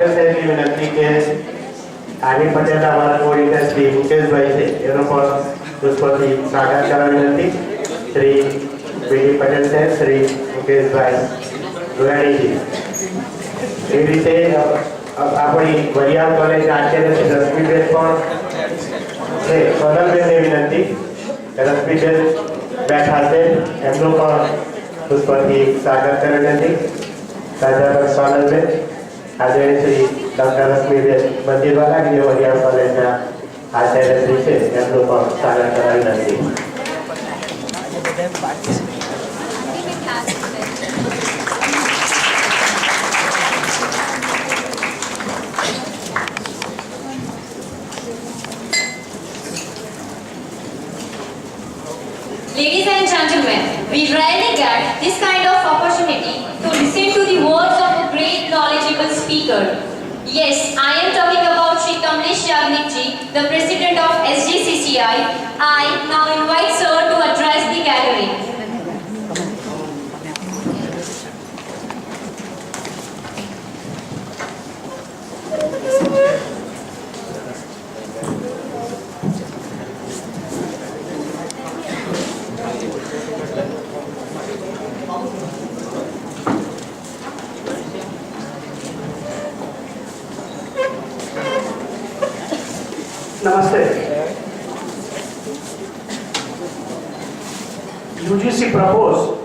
सहनी विनंती के आगे पटेल हमारा कोऑर्डिनेटर श्री मुकेश भाई से एवं पर पुष्पति स्वागत करना विनंती श्री बीडी पटेल से श्री मुकेश भाई गुराणी जी ये रीते अपनी वरियाल कॉलेज आचार्य श्री रश्मिबेन पर से सोनलबेन ने विनंती रश्मिबेन बैठा से एमनो पर पुष्पति स्वागत करना विनंती राजा सोनलबेन आचार्य श्री डॉक्टर रश्मिबेन मंदिरवाला के वरियाल कॉलेज आचार्य श्री से एमनो पर स्वागत करना विनंती Ladies and gentlemen, we rarely get this kind of opportunity to listen to the words of a great knowledgeable speaker. Yes, I am talking about Shri Kamlesh Yagnik ji, the president of SGCCI. I now invite sir to address the gathering. Namaste. UGC proposed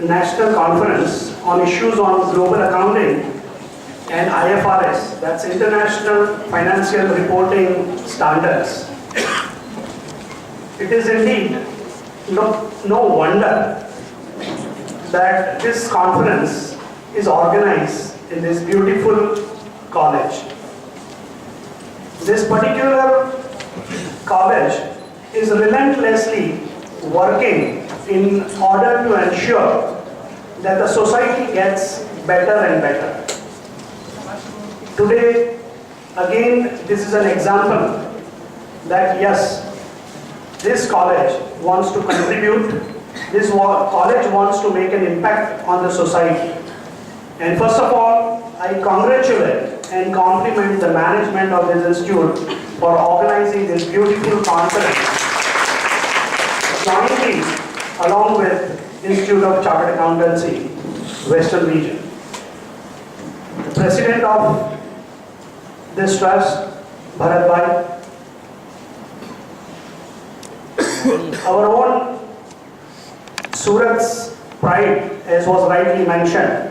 a national conference on issues on global accounting and IFRS, that's International Financial Reporting Standards. It is indeed no wonder that this conference is organized in this beautiful college. This particular college is relentlessly working in order to ensure that the society gets better and better. Today, again, this is an example that yes, this college wants to contribute, this college wants to make an impact on the society. And first of all, I congratulate and compliment the management of this institute for organizing this beautiful conference jointly along with Institute of Chartered Accountancy, Western Region. The president of this trust, Bharat Bhai, our own Surat's pride, as was rightly mentioned,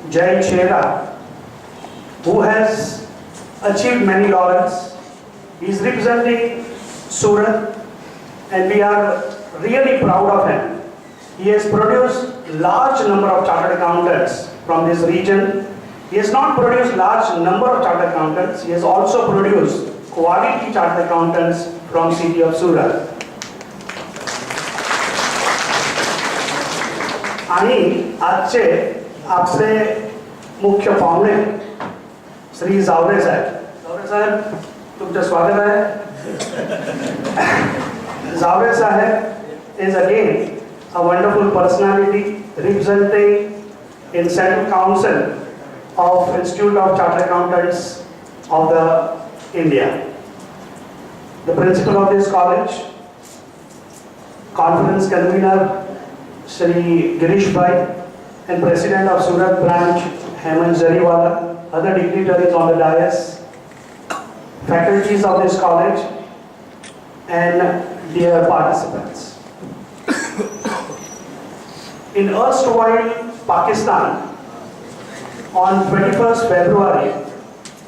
Jai Chera, who has achieved many laurels. He is representing Surat and we are really proud of him. He has produced large number of chartered accountants from this region. He has not produced large number of chartered accountants, he has also produced quality chartered accountants from city of Surat. आणि आजचे आपले मुख्य पाहुणे श्री जावरे साहेब. जावरे साहेब, तुमचं स्वागत आहे. Zavre Sahib is again a wonderful personality representing in Central Council of Institute of Chartered Accountants of the India. The principal of this college, conference convener Shri Girish Bhai, and president of Surat branch Hemant Jariwala, other dignitaries on the dais, faculties of this college, and dear participants. In erstwhile Pakistan, on 21st February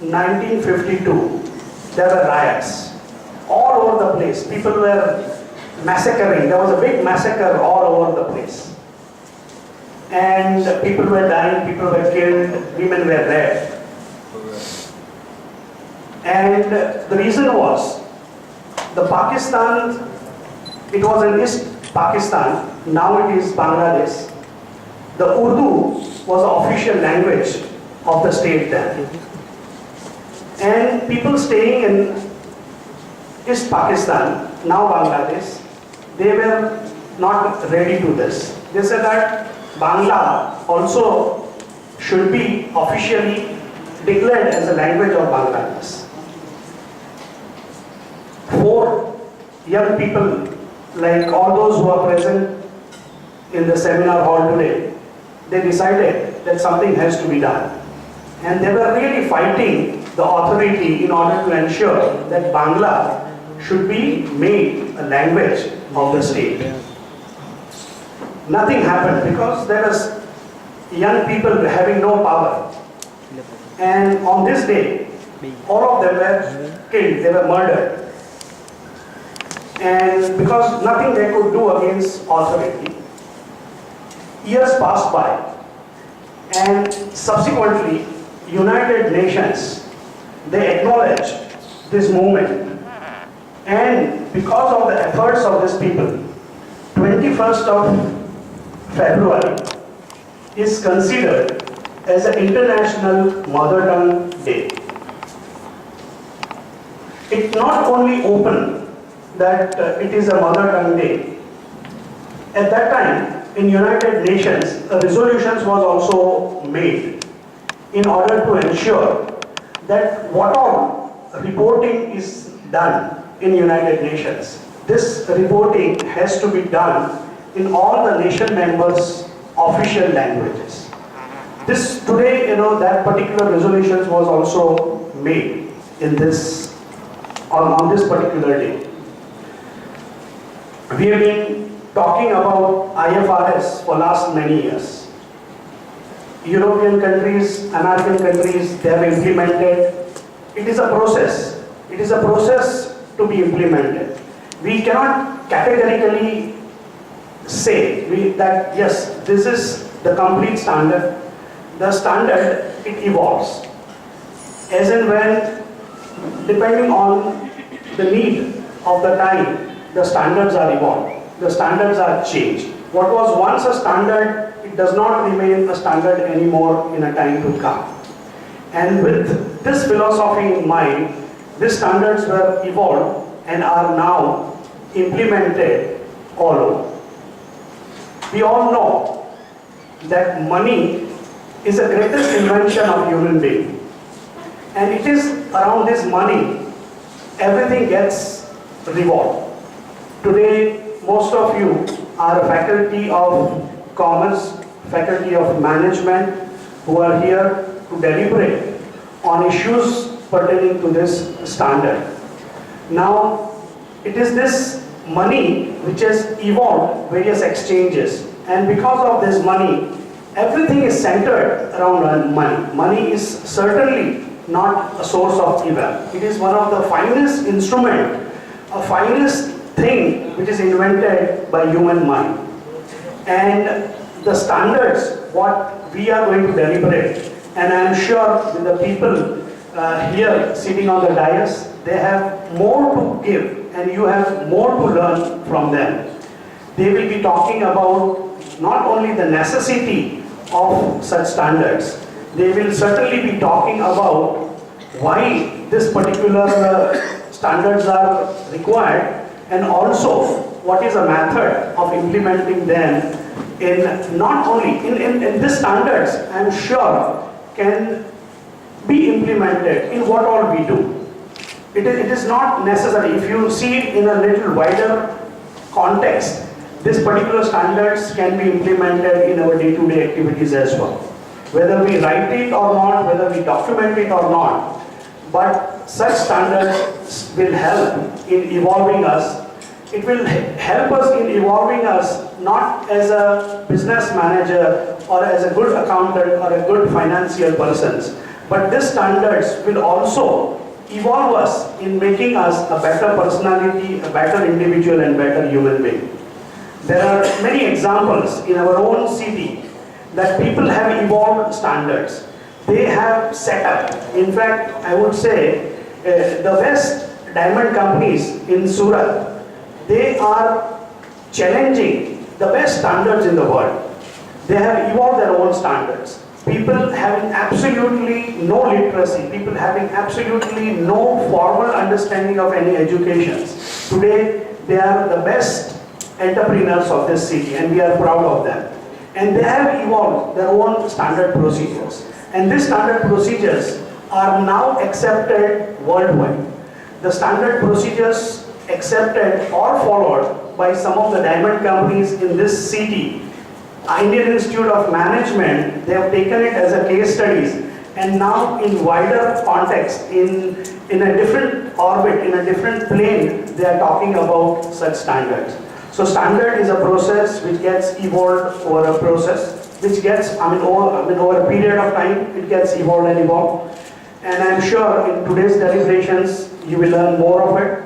1952, there were riots all over the place. People were massacring. There was a big massacre all over the place. And people were dying, people were killed, women were raped. And the reason was, the Pakistan, it was in East Pakistan, now it is Bangladesh. The Urdu was the official language of the state then. And people staying in East Pakistan, now Bangladesh, they were not ready to this. They said that Bangla also should be officially declared as a language of Bangladesh. 4 young people, like all those who are present in the seminar hall today, they decided that something has to be done. And they were really fighting the authority in order to ensure that Bangla should be made a language of the state. Nothing happened because there was young people having no power. And on this day, all of them were killed, they were murdered. And because nothing they could do against authority, years passed by, and subsequently, United Nations, they acknowledged this movement. And because of the efforts of these people, 21st of February is considered as an International Mother Tongue Day. It not only opened that it is a Mother Tongue Day. At that time, in United Nations, a resolutions was also made in order to ensure that what all reporting is done in United Nations, this reporting has to be done in all the nation members' official languages. This today, that particular resolutions was also made in this on this particular day. We have been talking about IFRS for last many years. European countries, American countries, they have implemented. It is a process. It is a process to be implemented. We cannot categorically say that yes, this is the complete standard. The standard, it evolves. As and when, depending on the need of the time, the standards are evolved. The standards are changed. What was once a standard, it does not remain a standard anymore in a time to come. And with this philosophy in mind, these standards were evolved and are now implemented all over. We all know that money is the greatest invention of human being. And it is around this money, everything gets revolved. Today, most of you are faculty of commerce, faculty of management, who are here to deliberate on issues pertaining to this standard. Now, it is this money which has evolved various exchanges, and because of this money, everything is centered around money. Money is certainly not a source of evil. It is one of the finest instrument, a finest thing which is invented by human mind. And the standards, what we are going to deliberate, and I am sure with the people here sitting on the dais, they have more to give and you have more to learn from them. They will be talking about not only the necessity of such standards, they will certainly be talking about why this particular standards are required, and also what is a method of implementing them in not only in these standards, I am sure can be implemented in what all we do. It is not necessary. If you see it in a little wider context, these particular standards can be implemented in our day-to-day activities as well. Whether we write it or not, whether we document it or not, but such standards will help in evolving us. It will help us in evolving us not as a business manager or as a good accountant or a good financial person, but these standards will also evolve us in making us a better personality, a better individual and better human being. There are many examples in our own city that people have evolved standards. They have set up, in fact, I would say, the best diamond companies in Surat, they are challenging the best standards in the world. They have evolved their own standards. People having absolutely no literacy, people having absolutely no formal understanding of any education. Today, they are the best entrepreneurs of this city and we are proud of them. And they have evolved their own standard procedures. And these standard procedures are now accepted worldwide. The standard procedures accepted or followed by some of the diamond companies in this city, Indian Institute of Management, they have taken it as a case studies, and now in wider context, in a different orbit, in a different plane, they are talking about such standards. So standard is a process which gets evolved over a process, which gets, over a period of time, it gets evolved and evolved. And I'm sure in today's deliberations, you will learn more of it.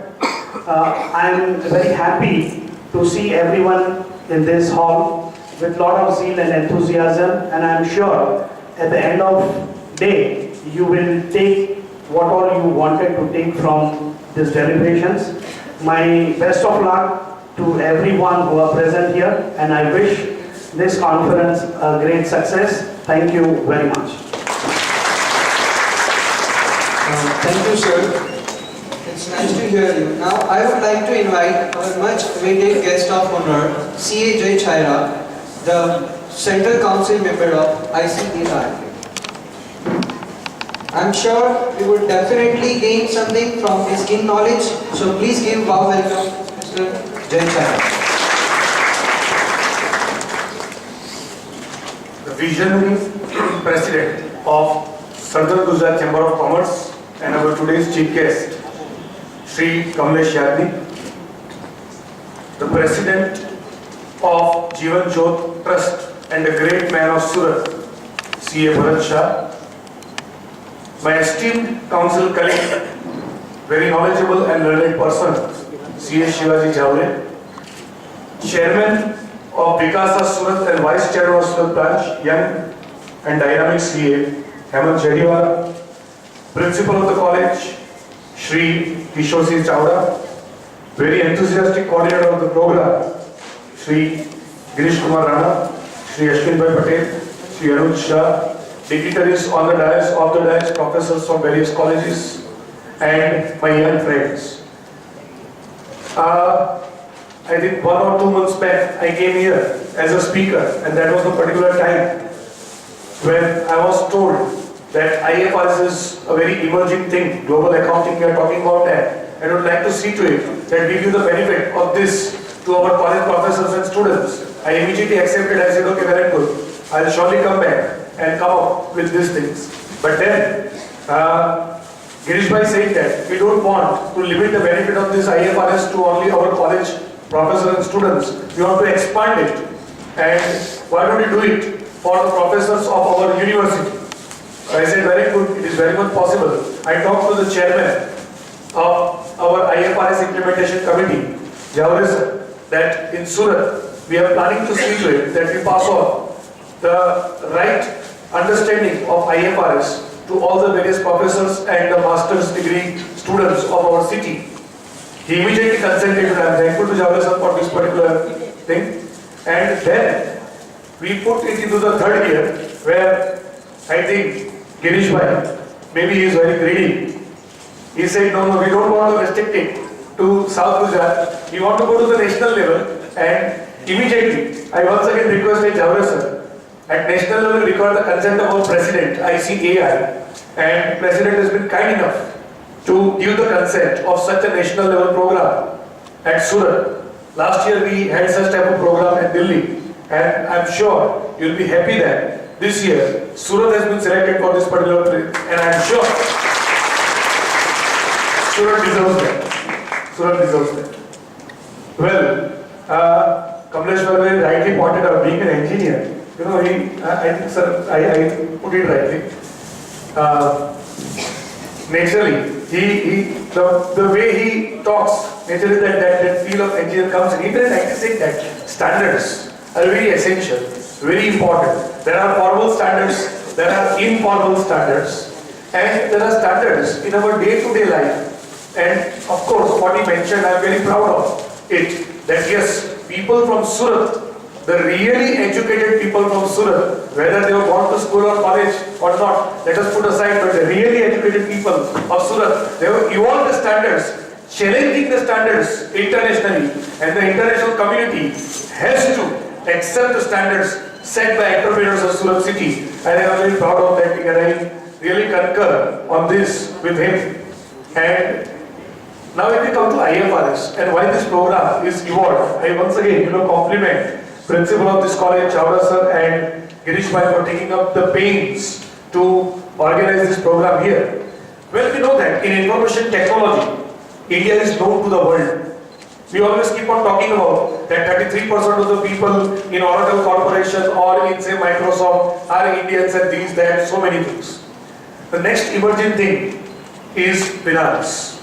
I'm very happy to see everyone in this hall with a lot of zeal and enthusiasm, and I'm sure at the end of day, you will take what all you wanted to take from these deliberations. My best of luck to everyone who are present here, and I wish this conference a great success. Thank you very much. Thank you, sir. It's nice to hear you. Now, I would like to invite our much awaited guest of honor, C.A. Jai Chaira, the Central Council member of ICAI. I'm sure we would definitely gain something from his keen knowledge, so please give warm welcome to Mr. Jai Chaira. The visionary president of Southern Gujarat Chamber of Commerce and our today's chief guest, Shri Kamlesh Yagnik, the president of Jeevan Jyot Trust and a great man of Surat, C.A. Bharat Shah, my esteemed council colleague, very knowledgeable and learned person, C.A. Shivaji Javre, chairman of Vikasa Surat and vice chairman of Surat branch, young and dynamic C.A. Hemant Jadiwala, principal of the college, Shri Kishore Singh Chawda, very enthusiastic coordinator of the program, Shri Girish Kumar Rana, Shri Ashwin Bhai Patel, Shri Anuj Shah, dignitaries on the dais, off the dais, professors from various colleges, and my young friends. I think 1 or 2 months back, I came here as a speaker, and that was the particular time when I was told that IFRS is a very emerging thing, global accounting, we are talking about that. I would like to see to it that we give the benefit of this to our college professors and students. I immediately accepted, I said, okay, very good. I'll surely come back and come up with these things. But then, Girish Bhai said that we don't want to limit the benefit of this IFRS to only our college professors and students. We want to expand it. And why don't we do it for the professors of our university? I said, very good, it is very much possible. I talked to the chairman of our IFRS implementation committee, Javre sir, that in Surat, we are planning to see to it that we pass on the right understanding of IFRS to all the various professors and the master's degree students of our city. He immediately consented, and I am thankful to Javre sir for this particular thing. And then we put it into the third year, where I think Girish Bhai, maybe he is very greedy. He said, no, we don't want to restrict it to South Gujarat. We want to go to the national level, and immediately I once again requested Javre sir, at national level require the consent of our president, ICAI, and president has been kind enough to give the consent of such a national level program at Surat. Last year we had such type of program at Delhi, and I'm sure you'll be happy that this year Surat has been selected for this particular place, and I'm sure Surat deserves that. Surat deserves that. Well, Kamlesh Bhai rightly pointed out, being an engineer, you know, I think, sir, I put it rightly. Naturally, the way he talks, naturally that feel of engineer comes in. He doesn't actually say that standards are very essential, very important. There are formal standards, there are informal standards, and there are standards in our day-to-day life. And of course, what he mentioned, I am very proud of it, that yes, people from Surat, the really educated people from Surat, whether they have gone to school or college or not, let us put aside, but the really educated people of Surat, they have evolved the standards, challenging the standards internationally, and the international community has to accept the standards set by entrepreneurs of Surat city. And I am very proud of that, and I really concur on this with him. And now if we come to IFRS and why this program is evolved, I once again compliment principal of this college, Chawda sir and Girish Bhai for taking up the pains to organize this program here. Well, we know that in information technology, India is known to the world. We always keep on talking about that 33% of the people in Oracle Corporation or in say Microsoft are Indians and these, that, so many things. The next emerging thing is finance.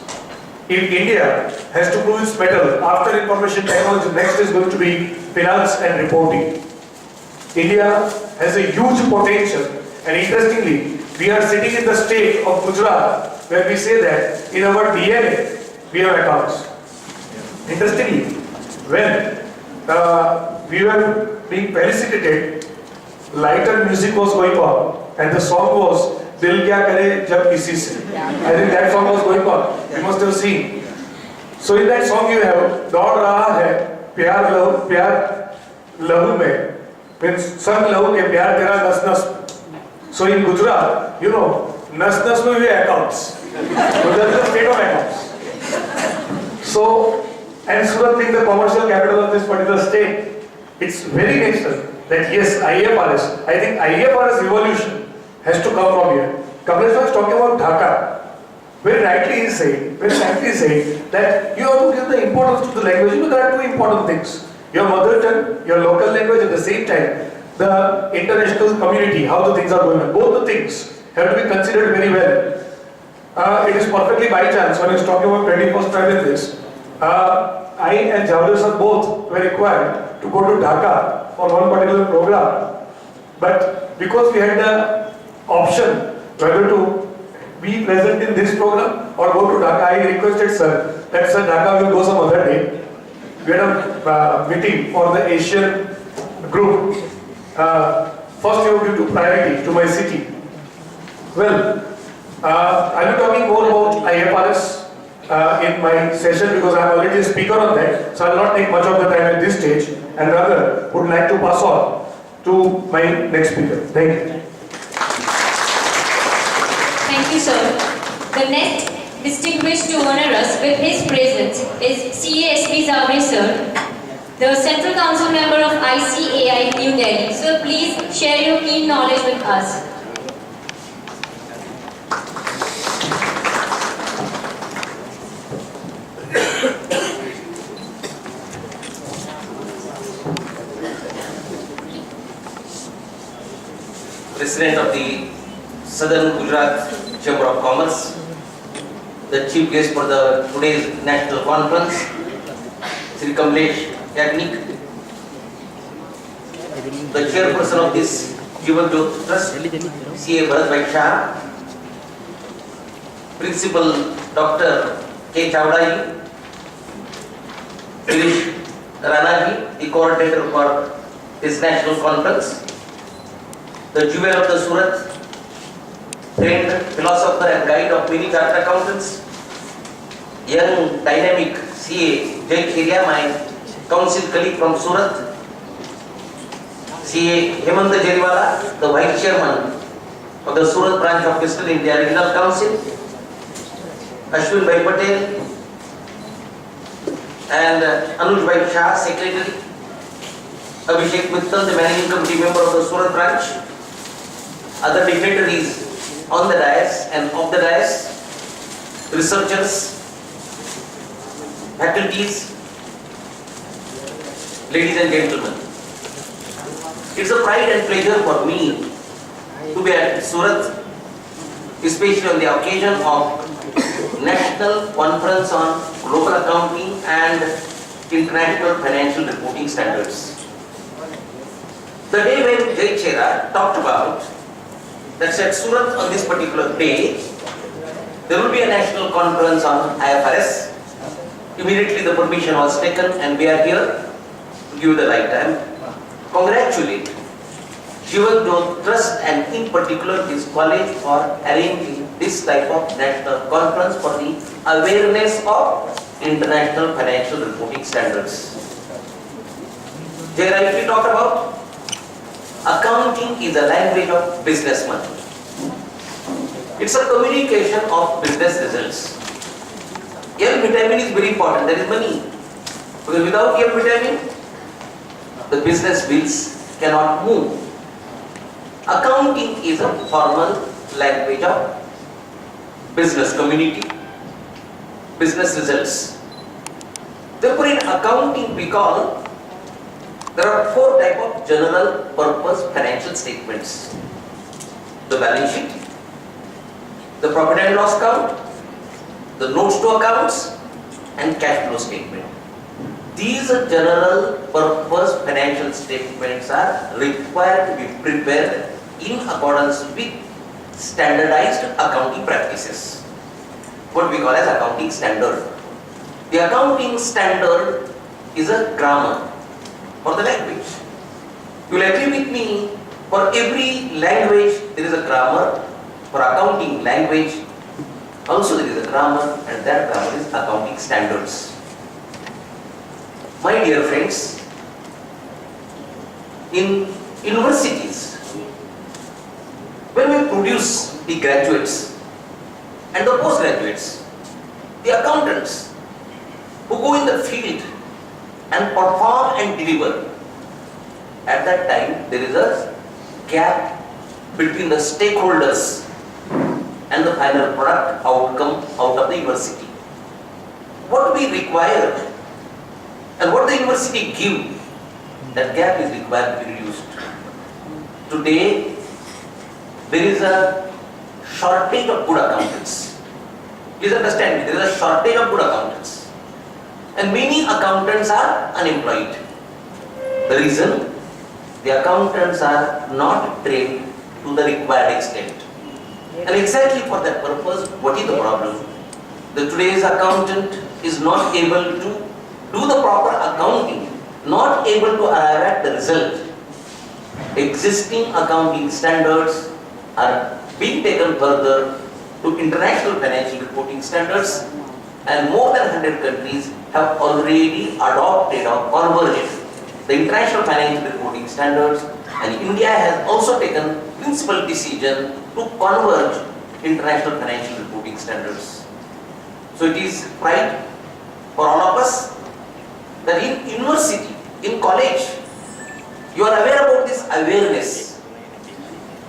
If India has to prove its mettle after information technology, next is going to be finance and reporting. India has a huge potential, and interestingly, we are sitting in the state of Gujarat where we say that in our DNA we have accounts. Interestingly, when we were being felicitated, lighter music was going on, and the song was Dil Kya Kare Jab Kisi Se. I think that song was going on. You must have seen. So in that song you have Daud Raha Hai Pyar Lahu Mein, means Sang Lahu Ke Pyar Tera Nas Nas. So in Gujarat, Nas Nas mein bhi accounts. Gujarat is a state of accounts. So, and Surat being the commercial capital of this particular state, it's very natural that yes, IFRS, I think IFRS revolution has to come from here. Kamlesh was talking about Dhaka. Very rightly he said that you have to give the importance to the language. There are two important things. Your mother tongue, your local language, at the same time, the international community, how the things are going on. Both the things have to be considered very well. It is perfectly by chance when I was talking about 21st time in this. I and Javadar sir both were required to go to Dhaka for one particular program. But because we had the option whether to be present in this program or go to Dhaka, I requested sir that sir Dhaka will go some other day. We had a meeting for the Asian group. First you give to priority to my city. Well, I'll be talking more about IFRS in my session because I am already a speaker on that, so I will not take much of the time at this stage and rather would like to pass on to my next speaker. Thank you. Thank you, sir. The next distinguished to honor us with his presence is CASP Zavre sir, the Central Council member of ICAI New Delhi. Sir, please share your keen knowledge with us. President of the Southern Gujarat Chamber of Commerce, the chief guest for the today's national conference, Sri Kamlesh Yagnik, the chairperson of this Jivan Jyot Trust, CA Bharat Bhai Shah, Principal Dr. K. Chawda, Girish Rana, the coordinator for this national conference, the jewel of the Surat, trained philosopher and guide of many chartered accountants, young dynamic CA Jai Khiria, my council colleague from Surat, CA Hemant Jariwala, the vice chairman of the Surat branch of Fiscal India Regional Council, Ashwin Bhai Patel, and Anuj Bhai Shah, secretary, Abhishek Mittal, the managing committee member of the Surat branch, other dignitaries on the dais and off the dais, researchers, faculties, ladies and gentlemen. It's a pride and pleasure for me to be at Surat, especially on the occasion of National Conference on Global Accounting and International Financial Reporting Standards. The day when Jai Chera talked about that at Surat on this particular day, there will be a national conference on IFRS. Immediately the permission was taken and we are here to give the right time. Congratulate Jivan Jyot Trust and in particular this college for arranging this type of national conference for the awareness of international financial reporting standards. They rightly talked about accounting is a language of businessmen. It's a communication of business results. M vitamin is very important, that is money. Because without M vitamin, the business wheels cannot move. Accounting is a formal language of business community, business results. Therefore, in accounting we call, there are 4 types of general purpose financial statements. The balance sheet, the profit and loss account, the notes to accounts, and cash flow statement. These general purpose financial statements are required to be prepared in accordance with standardized accounting practices, what we call as accounting standard. The accounting standard is a grammar for the language. You will agree with me, for every language there is a grammar. For accounting language also there is a grammar, and that grammar is accounting standards. My dear friends, in universities, when we produce the graduates and the postgraduates, the accountants who go in the field and perform and deliver, at that time there is a gap between the stakeholders and the final product outcome out of the university. What we require and what the university give, that gap is required to be reduced. Today, there is a shortage of good accountants. Please understand me, there is a shortage of good accountants. And many accountants are unemployed. The reason? The accountants are not trained to the required extent. And exactly for that purpose, what is the problem? The today's accountant is not able to do the proper accounting, not able to arrive at the result. Existing accounting standards are being taken further to international financial reporting standards, and more than 100 countries have already adopted or converged the international financial reporting standards, and India has also taken principal decision to converge international financial reporting standards. So it is pride for all of us that in university, in college, you are aware about this awareness.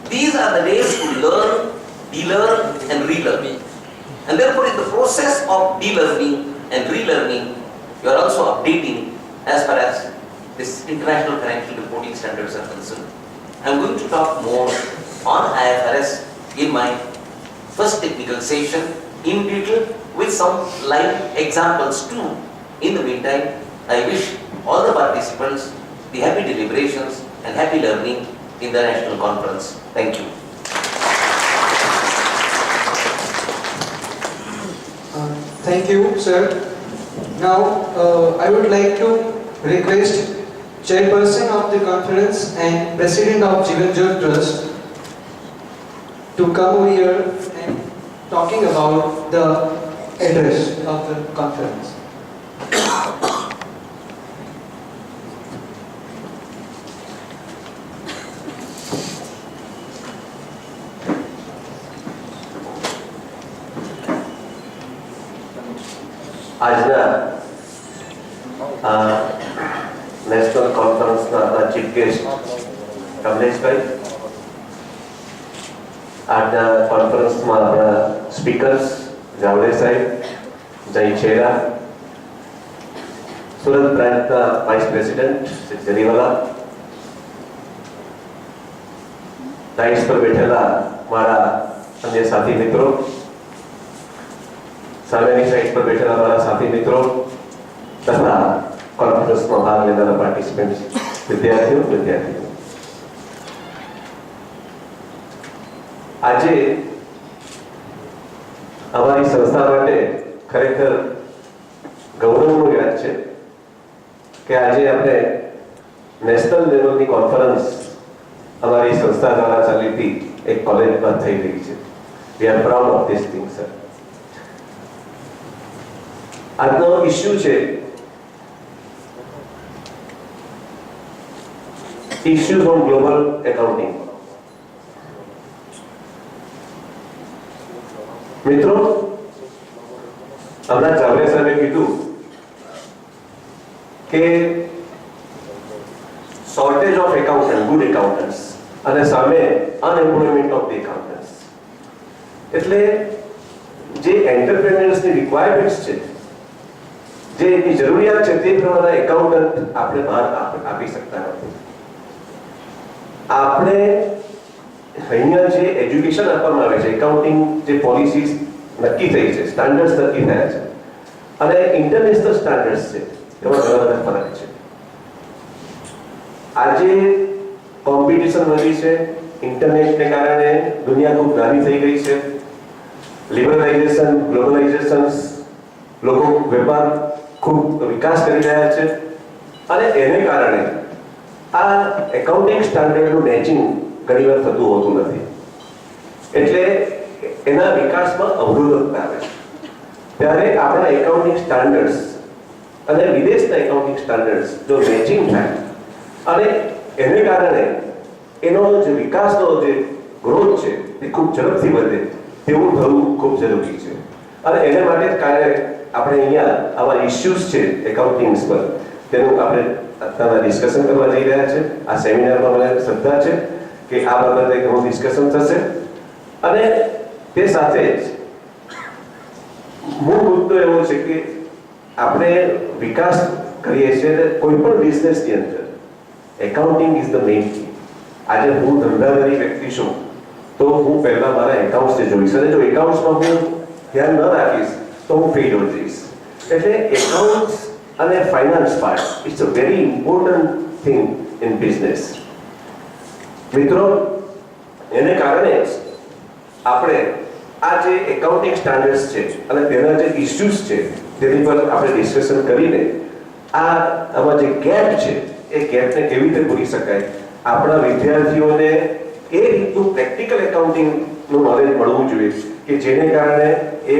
These are the days to learn, de-learn and relearn. And therefore in the process of de-learning and relearning, you are also updating as far as this international financial reporting standards are concerned. I am going to talk more on IFRS in my first technical session in detail with some live examples too. In the meantime, I wish all the participants the happy deliberations and happy learning in the national conference. Thank you. Thank you, sir. Now, I would like to request Chairperson of the conference and President of Jeevan Jyot Trust to come over here and talking about the address of the conference. આજના national કોન્ફરન્સના આપણા chief guest કમલેશભાઈ, આજના કોન્ફરન્સમાં આપણા speakers જાવડે સાહેબ, જય છેરા, સુરત બ્રાન્ચના vice president Shri Jariwala, dais પર બેઠેલા મારા અન્ય સાથી મિત્રો, સામેની સાઈડ પર બેઠેલા મારા સાથી મિત્રો તથા કોન્ફરન્સમાં ભાગ લેનારા પાર્ટિસિપન્ટ્સ, વિદ્યાર્થીઓ વિદ્યાર્થીઓ, આજે અમારી સંસ્થા માટે ખરેખર ગૌરવનો યાદ છે કે આજે આપણે નેશનલ લેવલની કોન્ફરન્સ અમારી સંસ્થા દ્વારા ચાલીતી એક કોલેજમાં થઈ રહી છે. We are proud of this thing sir. આજનો ઇસ્યુ છે ઇસ્યુઝ ઓન ગ્લોબલ એકાઉન્ટિંગ. મિત્રો, હમણાં જાવડેકર સાહેબે કીધું કે shortage of accountant, good accountants, અને સામે અનએમ્પ્લોયમેન્ટ ઓફ ધ એકાઉન્ટન્ટ્સ. એટલે જે એન્ટરપ્રેન્યોર્સની રિક્વાયરમેન્ટ્સ છે, જે એની જરૂરિયાત છે, તે પ્રમાણે એકાઉન્ટન્ટ આપણે બહાર આપી શકતા નથી. આપણે અહીંયા જે એજ્યુકેશન આપવામાં આવે છે, એકાઉન્ટિંગ જે પોલિસીસ નક્કી થઈ છે, સ્ટાન્ડર્ડ્સ નક્કી થયા છે, અને ઇન્ટરનેશનલ સ્ટાન્ડર્ડ્સ છે, એમાં ઘણા બધા ફરક છે. આજે કોમ્પિટિશન વધી છે, ઇન્ટરનેટને કારણે દુનિયા ખૂબ નાની થઈ ગઈ છે, લિબરલાઇઝેશન, ગ્લોબલાઇઝેશન, લોકો વેપાર ખૂબ વિકાસ કરી રહ્યા છે, અને એને કારણે આ એકાઉન્ટિંગ સ્ટાન્ડર્ડનું મેચિંગ ઘણીવાર થતું હોતું નથી. એટલે એના વિકાસમાં અવરોધકતા આવે છે. ત્યારે આપણા એકાઉન્ટિંગ સ્ટાન્ડર્ડ્સ અને વિદેશના એકાઉન્ટિંગ સ્ટાન્ડર્ડ્સ જો મેચિંગ થાય અને એને કારણે એનો જે વિકાસનો જે ગ્રોથ છે એ ખૂબ ઝડપથી વધે, તેવું થવું ખૂબ જરૂરી છે. અને એને માટે જ આપણે અહીંયા આવા ઇસ્યુઝ છે એકાઉન્ટિંગ્સ પર, તેનું આપણે અત્યારના ડિસ્કશન કરવા જઈ રહ્યા છે. આ સેમિનારમાં મને શ્રદ્ધા છે કે આ બાબતે ઘણું ડિસ્કશન થશે. અને તે સાથે જ મૂળ મુદ્દો એવો છે કે આપણે વિકાસ કરીએ છીએ, કોઈ પણ બિઝનેસની અંદર એકાઉન્ટિંગ ઇઝ ધ મેઇન કી. આજે હું ધંધાદારી વ્યક્તિ છું તો હું પહેલા મારા એકાઉન્ટ્સને જોઈશ, અને જો એકાઉન્ટ્સમાં હું ધ્યાન ન રાખીશ તો હું ફેલ થઈ જઈશ. એટલે એકાઉન્ટ્સ અને finance part it's a very important thing in business. મિત્રો, એને કારણે આપણે આ જે એકાઉન્ટિંગ સ્ટાન્ડર્ડ્સ છે અને તેના જે ઇસ્યુઝ છે તેની પર આપણે ડિસ્કશન કરીને આમાં જે ગેપ છે એ ગેપને કેવી રીતે પૂરી શકાય, આપણા વિદ્યાર્થીઓને એ રીતનું પ્રેક્ટિકલ એકાઉન્ટિંગનું નોલેજ મળવું જોઈએ કે જેને કારણે એ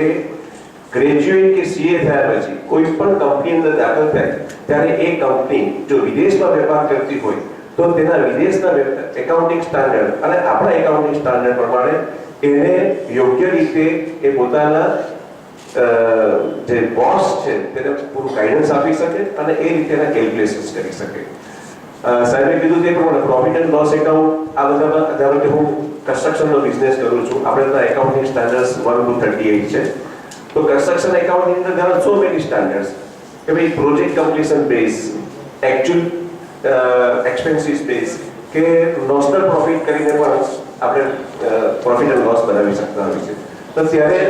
ગ્રેજ્યુએટ કે સીએ થયા પછી કોઈ પણ કંપની અંદર દાખલ થાય ત્યારે એ કંપની જો વિદેશમાં વેપાર કરતી હોય તો તેના વિદેશના એકાઉન્ટિંગ સ્ટાન્ડર્ડ અને આપણા એકાઉન્ટિંગ સ્ટાન્ડર્ડ પ્રમાણે એને યોગ્ય રીતે એ પોતાના જે બોસ છે તેને પૂરું ગાઈડન્સ આપી શકે અને એ રીતે એના કેલ્ક્યુલેશન્સ કરી શકે. સાહેબે કીધું તે પ્રમાણે પ્રોફિટ એન્ડ લોસ એકાઉન્ટ, આ બધામાં ધારો કે હું કન્સ્ટ્રક્શનનો બિઝનેસ કરું છું, આપણે ત્યાં એકાઉન્ટિંગ સ્ટાન્ડર્ડ્સ 1 to 38 છે. તો કન્સ્ટ્રક્શન એકાઉન્ટિંગ અંદર there are so many standards કે ભાઈ project completion base, actual expenses base કે નોશનલ પ્રોફિટ કરીને પણ આપણે પ્રોફિટ એન્ડ લોસ બનાવી શકતા હોઈએ છીએ. તો ત્યારે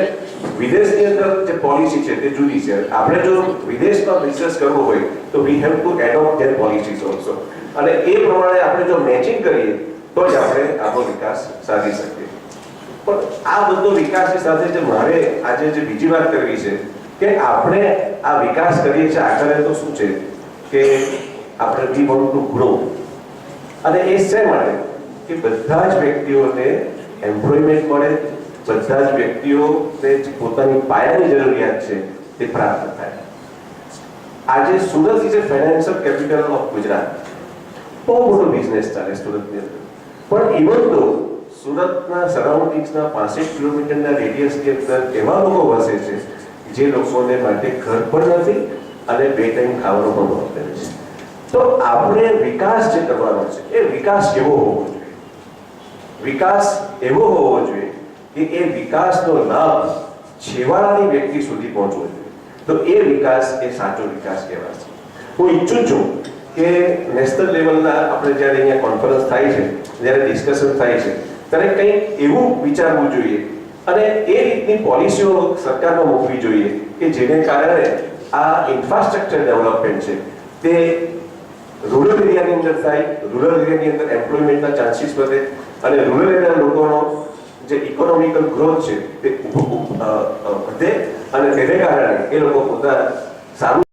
વિદેશની અંદર જે પોલિસી છે તે જુદી છે. આપણે જો વિદેશમાં બિઝનેસ કરવો હોય તો we have to adopt there policies also, અને એ પ્રમાણે આપણે જો મેચિંગ કરીએ તો જ આપણે આપણો વિકાસ સાધી શકીએ. પણ આ બધો વિકાસની સાથે જે મારે આજે જે બીજી વાત કરવી છે કે આપણે આ વિકાસ કરીએ છીએ આખરે તો શું છે કે આપણે વી વોન્ટ ટુ ગ્રો, અને એ શા માટે કે બધા જ વ્યક્તિઓને એમ્પ્લોયમેન્ટ મળે, બધા જ વ્યક્તિઓને પોતાની પાયાની જરૂરિયાત છે તે પ્રાપ્ત થાય. આજે Surat is A financial capital of Gujarat. બહુ મોટો બિઝનેસ ચાલે સુરતની અંદર, પણ ઇવન તો સુરતના સરાઉન્ડિંગ્સના 65 કિલોમીટરના રેડિયસની અંદર એવા લોકો વસે છે જે લોકોને માટે ઘર પણ નથી અને 2 ટાઈમ ખાવાનો પણ મળે છે. તો આપણે વિકાસ જે કરવાનો છે એ વિકાસ કેવો હોવો જોઈએ? વિકાસ એવો હોવો જોઈએ કે એ વિકાસનો લાભ છેવાડાની વ્યક્તિ સુધી પહોંચવો જોઈએ. તો એ વિકાસ એ સાચો વિકાસ કહેવાશે. હું ઈચ્છું છું કે નેશનલ લેવલના આપણે જ્યારે અહીંયા કોન્ફરન્સ થાય છે, જ્યારે ડિસ્કશન થાય છે, ત્યારે કંઈક એવું વિચારવું જોઈએ અને એ રીતની પોલિસીઓ સરકારમાં મૂકવી જોઈએ કે જેને કારણે આ ઇન્ફ્રાસ્ટ્રક્ચર ડેવલપમેન્ટ છે તે રૂરલ એરિયાની અંદર થાય, રૂરલ એરિયાની અંદર એમ્પ્લોયમેન્ટના ચાન્સીસ વધે અને રૂરલ એરિયાના લોકોનો જે ઇકોનોમિકલ ગ્રોથ છે તે વધે અને તેને કારણે એ લોકો પોતા સારું